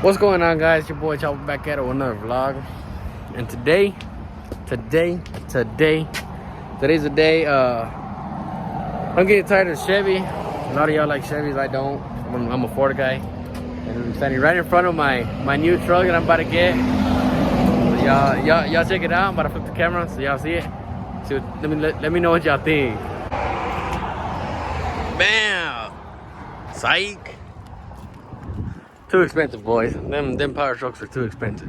What's going on, guys? Your boy Chopper back at it with another vlog. And today's the day. I'm getting tired of Chevy. A lot of y'all like Chevys. I don't. I'm a Ford guy. And I'm standing right in front of my new truck that I'm about to get. So y'all check it out. I'm about to flip the camera so y'all see it. So let me know what y'all think. Bam! Psych! Too expensive, boys. Them power trucks are too expensive.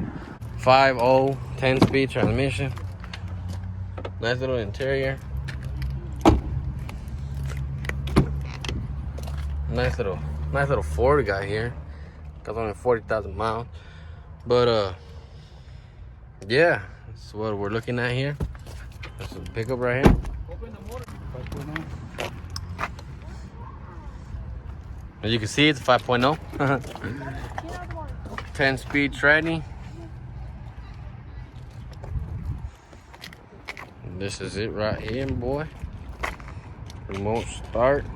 5.0, 10-speed transmission. Nice little interior. Nice little Ford guy here. Got only 40,000 miles. But yeah, that's what we're looking at here. That's a pickup right here. As you can see, it's 5.0. 10-speed tranny. This is it right here, boy. Remote start.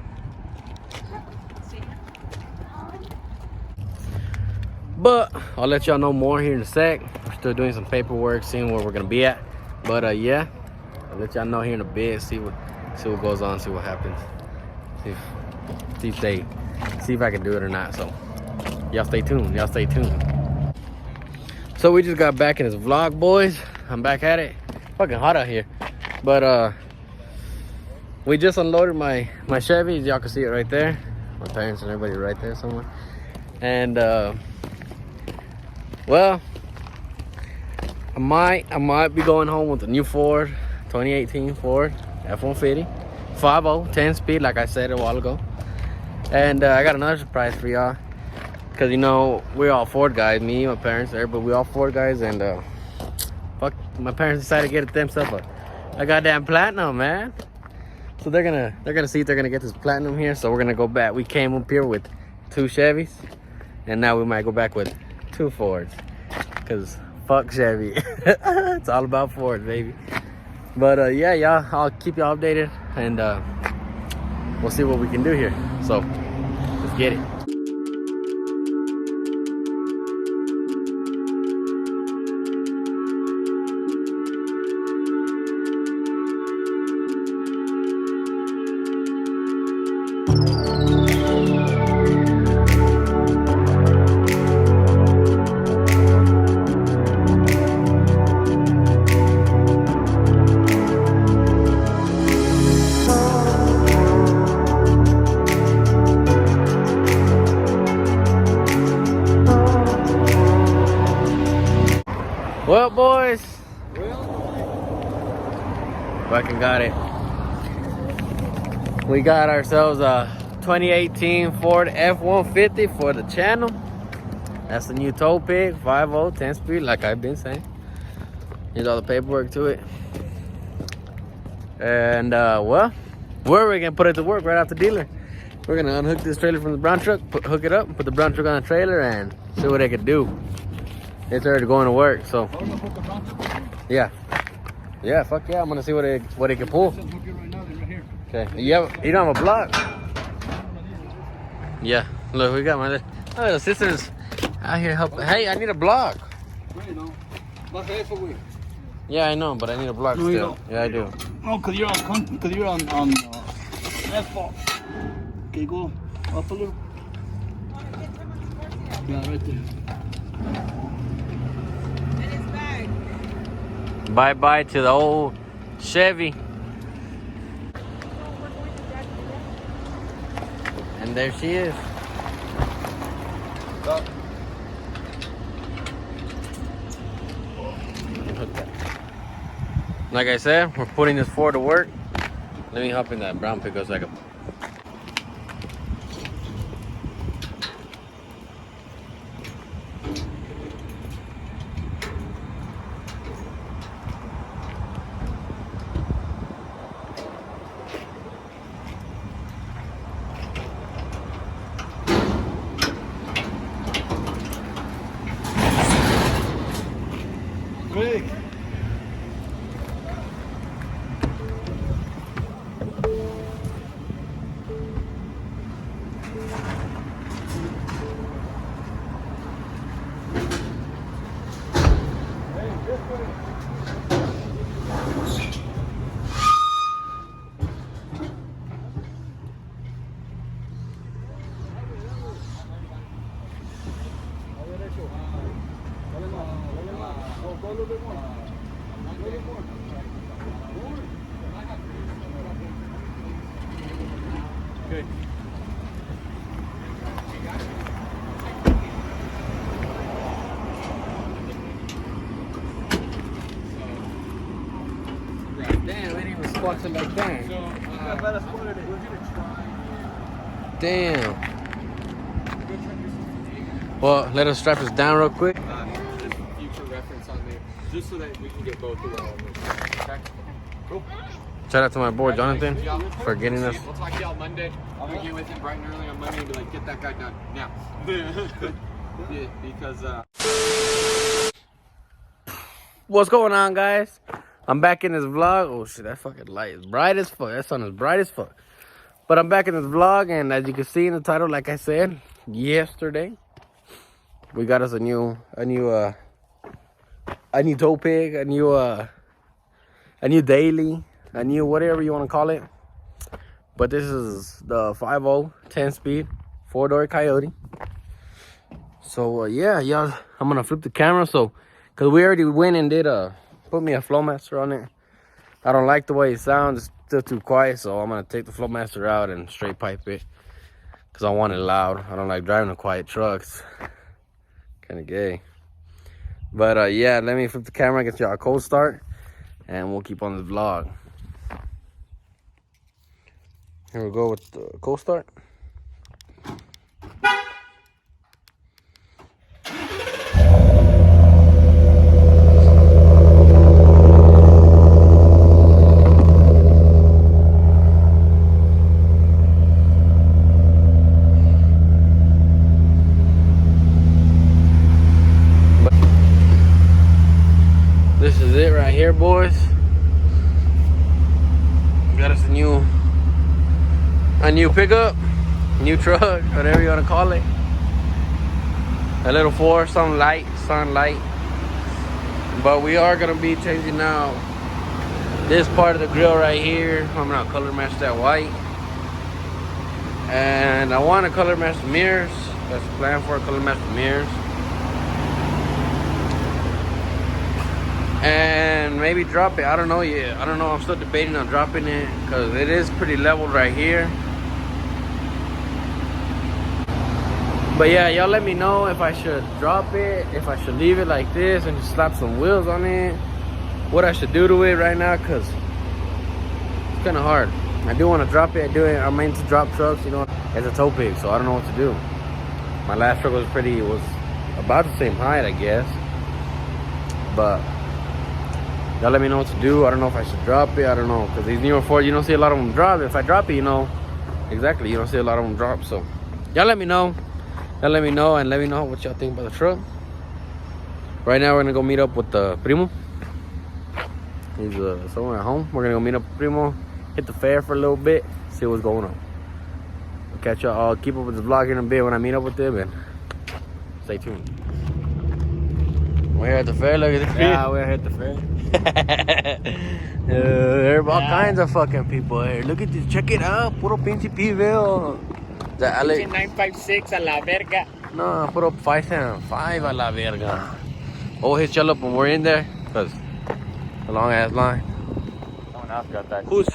But I'll let y'all know more here in a sec. We're still doing some paperwork, seeing where we're gonna be at. But yeah, I'll let y'all know here in a bit. See what goes on, see what happens. See if I can do it or not. So y'all stay tuned. So we just got back in this vlog, boys. I'm back at it. Fucking hot out here. But we just unloaded my Chevy. Y'all can see it right there. My parents and everybody right there somewhere. And well, I might be going home with a new Ford 2018 Ford F-150 5.0 10-speed, like I said a while ago. And I got another surprise for y'all, because you know we're all Ford guys, me, my parents, everybody, we all Ford guys. And fuck, my parents decided to get themselves a goddamn Platinum, man. So they're gonna see if they're gonna get this Platinum here. So we're gonna go back. We came up here with 2 Chevys, and now we might go back with 2 Fords, because fuck Chevy. It's all about Ford, baby. But yeah, y'all, I'll keep y'all updated, and we'll see what we can do here. So let's get it. Well, boys, fucking got it. We got ourselves a 2018 Ford F-150 for the channel. That's the new tow pig, 5.0, 10-speed, like I've been saying. Here's all the paperwork to it. And well, where are we gonna put it to work? Right off the dealer. We're gonna unhook this trailer from the brown truck, hook it up, put the brown truck on the trailer, and see what it can do. It's already going to work, so yeah, fuck yeah, I'm gonna see what it can pull. Okay, you don't have a block? Yeah, look, we got my little sisters out here helping. Hey, I need a block. Yeah, I know, but I need a block still. Yeah, I do. No, cause you're on asphalt. Okay, go up a little. Yeah, right there. Bye-bye to the old Chevy. And there she is. Like I said, we're putting this Ford to work. Let me hop in that brown pickup so I can... Greg. little bit more. Okay. Damn, it even squats it like that. So, we're gonna try. Damn. Well, let us strap this down real quick. Just future reference on there, just so that we can get both of them. Okay. Cool. Shout out to my boy Jonathan for getting us. We'll talk to y'all Monday. We'll get with him bright and early on Monday and be like, get that guy done now. Yeah, because What's going on, guys? I'm back in this vlog. Oh shit, that fucking light is bright as fuck. That sun is bright as fuck. But I'm back in this vlog, and as you can see in the title, like I said yesterday, we got us a new tow pig, a new daily, a new whatever you want to call it. But this is the 5.0 10-speed 4-door Coyote. So yeah, y'all, I'm gonna flip the camera cause we already went and did put me a Flowmaster on it. I don't like the way it sounds, it's still too quiet, so I'm gonna take the Flowmaster out and straight pipe it, cause I want it loud. I don't like driving a quiet trucks. Kind of gay. But yeah, let me flip the camera, get y'all a cold start, and we'll keep on this vlog. Here we go with the cold start. This is it right here, boys. Got us a new pickup, new truck, whatever you want to call it. A little Ford, sunlight. But we are gonna be changing out this part of the grill right here. I'm gonna color match that white, and I want to color match the mirrors. That's the plan for color match the mirrors. And maybe drop it. I don't know yet. I don't know. I'm still debating on dropping it because it is pretty leveled right here. But yeah, y'all let me know if I should drop it, if I should leave it like this and just slap some wheels on it, what I should do to it right now, because it's kind of hard. I do want to drop it. I'm meant to drop trucks, you know, as a tow pig, so I don't know what to do. My last truck was about the same height, I guess. But y'all let me know what to do. I don't know if I should drop it. I don't know, because these newer Ford, you don't see a lot of them drop. If I drop it, you know, exactly, you don't see a lot of them drop. So y'all let me know. Y'all let me know, and let me know what y'all think about the truck. Right now, we're gonna go meet up with the Primo. He's somewhere at home. We're gonna go meet up with Primo, hit the fair for a little bit, see what's going on. I'll catch y'all. I'll keep up with this vlog in a bit when I meet up with them, and stay tuned. We're here at the fair. Look at this. yeah, we're here at the fair. There are all kinds of fucking people here. Look at this. Check it out. Puro pinche pivel. The 956 a la verga. No, puro 575 a la verga. Oh, hit y'all up when we're in there, because a long ass line. Someone else got that. Who's